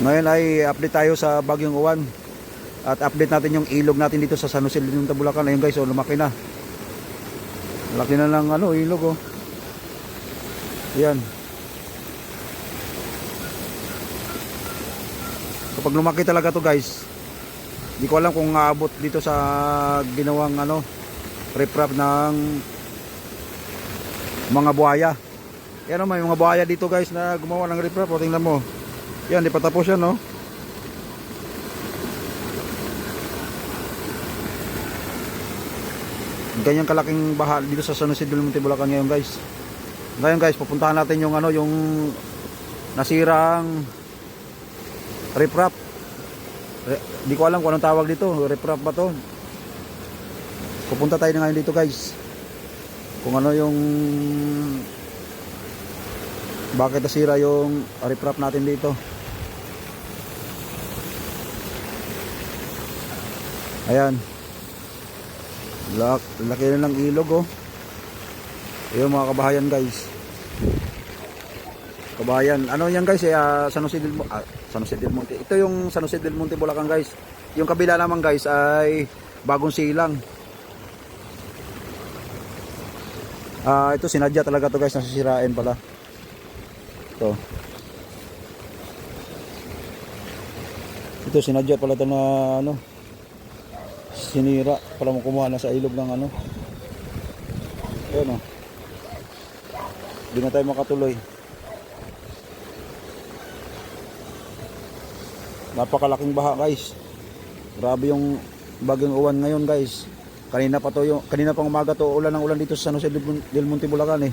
Ngayon ay update tayo sa Bagyong Uwan. At update natin yung ilog natin dito sa San Jose del Monte, Bulacan. Ayun guys, oh, lumaki na. Laki na ng ilog oh. Ayan. Kapag lumaki talaga to guys, di ko alam kung aabot dito sa ginawang riprap ng mga buhaya. Yan, may mga buhaya dito guys na gumawa ng riprap. O, tingnan mo. Yan, di pa tapos yan, no? Ganyang kalaking baha dito sa San Jose del Monte, Bulacan ngayon guys. Ngayon guys, pupuntahan natin yung yung nasirang riprap. Di ko alam kung anong tawag dito. Riprap ba to? Pupunta tayo na ngayon dito guys. Kung ano yung bakit nasira yung riprap natin dito. Ayan. Laki na ng ilog oh. Ayun mga kabahayan guys. Kabahayan, ano yan guys, San Jose del Monte. Ito yung San Jose del Monte, Bulacan guys. Yung kabila naman guys ay Bagong Silang. Ito sinadya talaga to guys, nasisirain pala. Ito sinadya pala to na sinira para kumuha na sa ilog ng ayun hindi na tayo makatuloy. Napakalaking baha guys, grabe yung Bagyong Uwan ngayon guys. Kanina pang umaga to ulan ng ulan dito sa San Jose del Monte, Bulacan eh.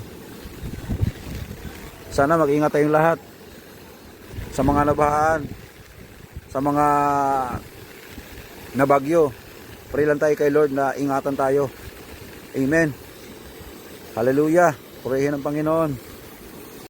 Sana mag-ingat tayong lahat sa mga nabahaan, sa mga nabagyo. Pray lang tayo kay Lord na ingatan tayo. Amen. Hallelujah. Purihin ang Panginoon.